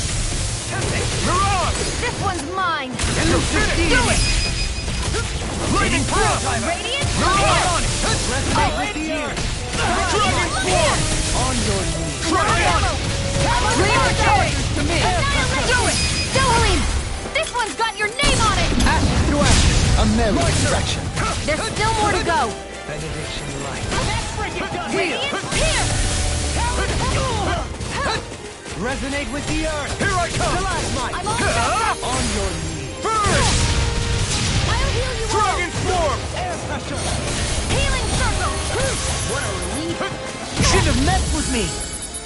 Mirage! This one's mine! Do it! Lightning Blast! Radiant? Mirage! On it! Resonate with the earth! Dragon Form! On your knees. Try on it! Leave our characters to me. Do it! Dohalim! This one's got your name on it! Ashes through ashes. A merry distraction. There's still more to go! Benediction light. Radiant, here! Resonate with the earth. Here I come! Stalagmite. I'm all set up! On your knees. First! I'll heal you Dragon Form! Air pressure. all! Healing circle! What a relief! You shouldn't have messed with me!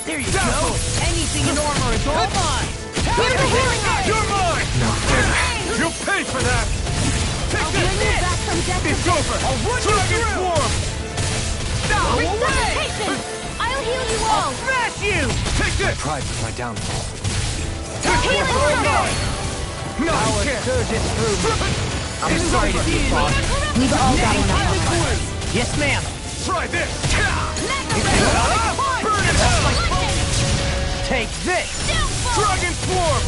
There you go! Anything in armor is all mine! Here's the healing art! You're mine! No further. You'll pay for that! Take Bring you back from death to It's over! Dragon Swarm! Resuscitation! I'll heal you all! Smash you! Take this! Pride was my downfall. Healing circle! No, you can't! I'm sorry to be boss. We've all got enough. Yes, ma'am. Try this! Burn it hell! Take this! Dragon Swarm!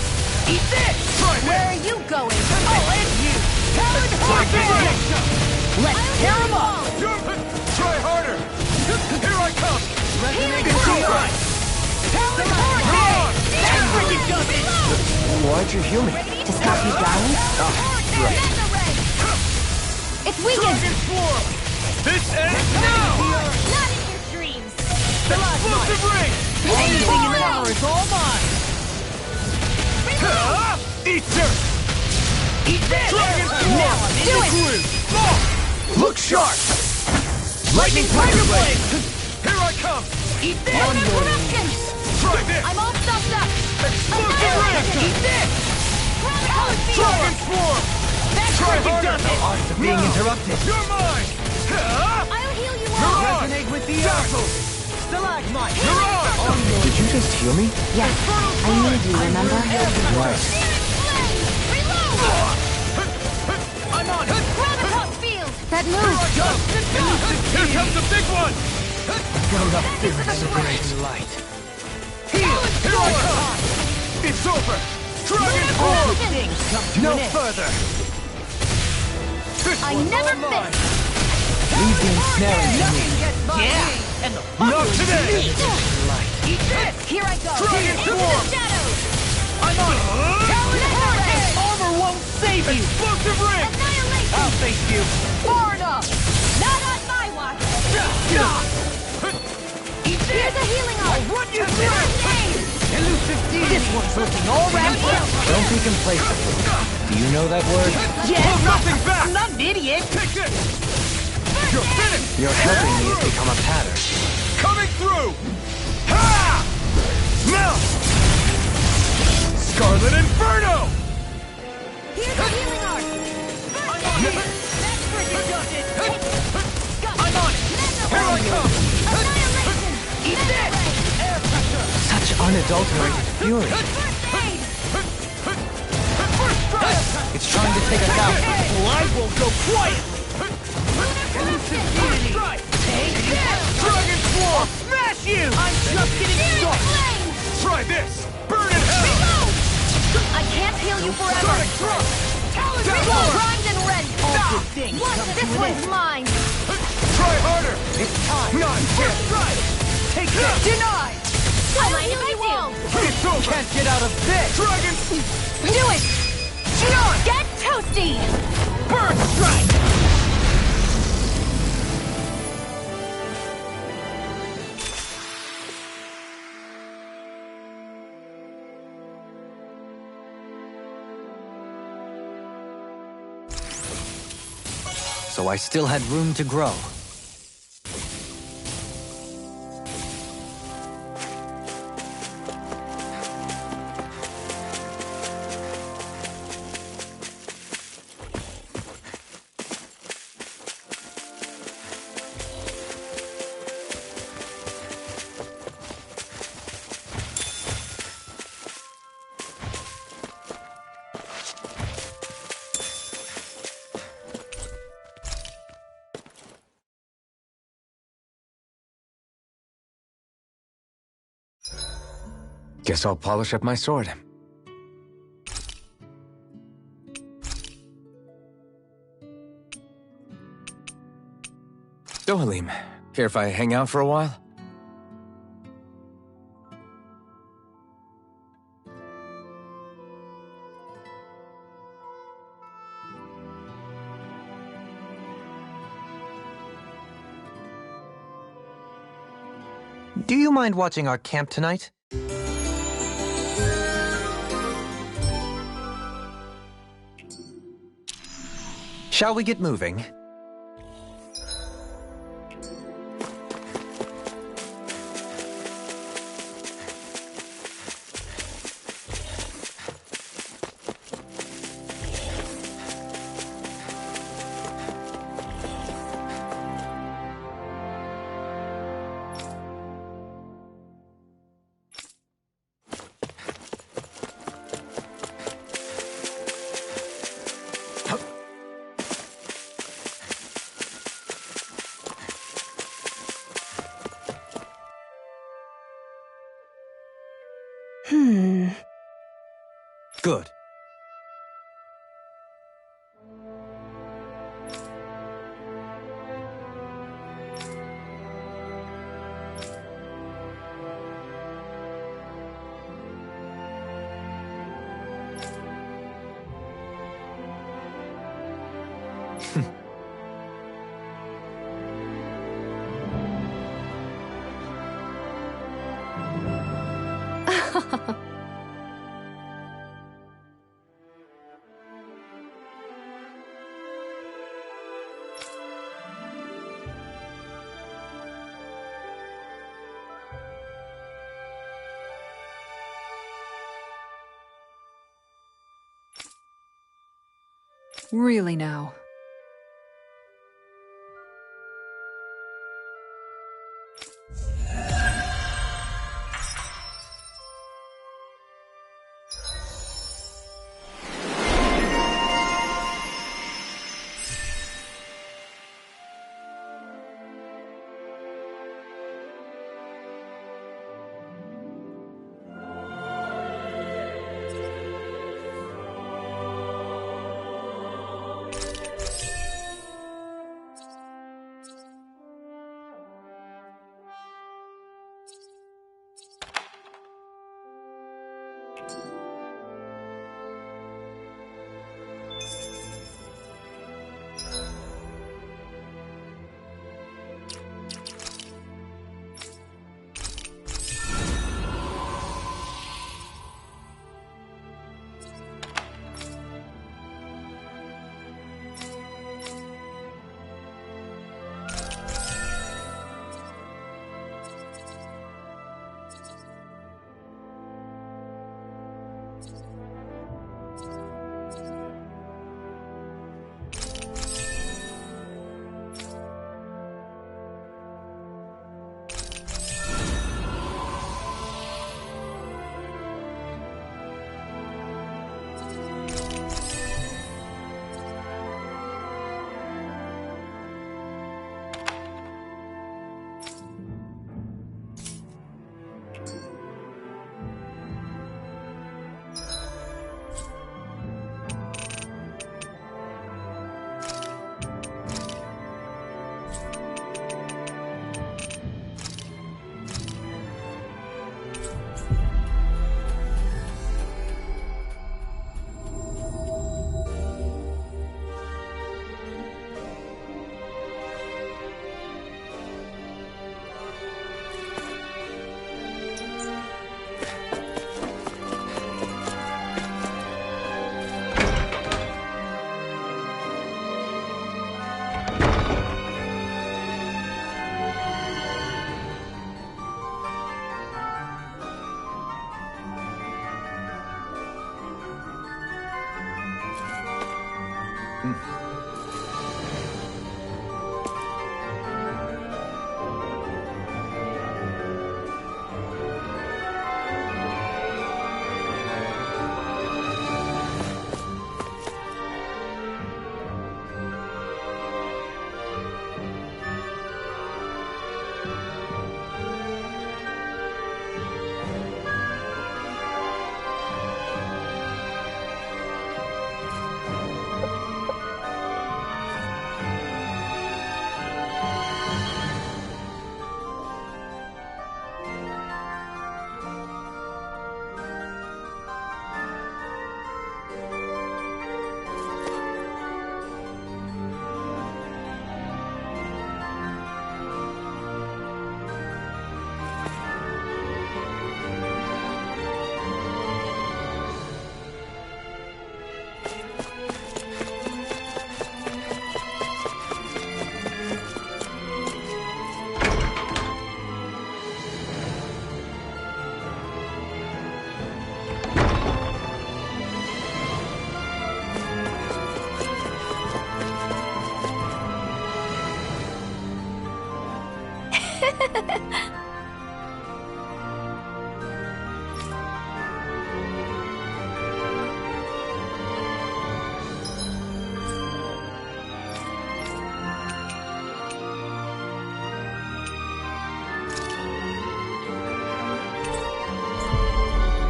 Eat this! Try Where this! are you going? I'll end you! Talon Hurricane! Let's tear him up! Try harder! Here I come! Healing Hurricane! Talon Hurricane! That's freaking does it! Why'd you heal me? To stop you dying? It's weakened! Dragon Swarm! This ends now! Not in your dreams! Explosive ring! Anything in the armor is all mine! Eat dirt! Eat this! Dragon Swarm! Now I'm in Do the it! groove! Look sharp! Lightning Tiger Blade! Here I come! Eat this! Corruption! Try this! I'm all stuffed up! Explosive ring! Eat this! Dragon Swarm! That's Try freaking harder! does it! Odds of being interrupted. You're mine! I'll heal you You're all! on! Resonate with the Dazzle! Stalagmite! You're on! Did you just heal me? Yes, I need you, remember? Right. Reload! I'm on it! Gravitas field! That move! Here comes the big one! Light. Here I come! It's over! Dragon Swarm! No further! This I one's never all mine! miss! Leave the ensnaring to me. Yeah! And the Not today! Eat this! Here I go! Dragon Into Swarm! the shadows! I'm on it! Talon Hurricane! Armor won't save you! Explosive ring! Annihilation! I'll face you! Far enough! Not on my watch! Eat this! Here's a healing art! Run you through! Elusive demon! This one's looking all wrapped up! Don't be complacent. Do you know that word? Yeah, Hold nothing back! I'm not an idiot! Take this! You're finished! You're helping me become a pattern. Coming through! Ha! Now! Scarlet Inferno! Here's a healing art! I'm on it! That's freaking does it! I'm on it! Here I come! Annihilation! Eat this! Air pressure! Such unadulterated fury. It's trying to take us out. Well, I won't go quietly! Elusive deity! Take this! Dragon Swarm! Smash you! I'm just getting started! Try this! Burn in hell! I can't heal you forever! Sonic Thrust! Reload! Primed and ready! All good things What? come to This an one's end. mine! Try harder! It's time! Not yet! Right! Take this! Denied! I'll heal you all! It's over! Can't get out of this! Dragon! Do it! Xion! Get toasty! Bird strike! So I still had room to grow. Guess I'll polish up my sword. Dohalim, care if I hang out for a while? Do you mind watching our camp tonight? Shall we get moving? Good. Really now.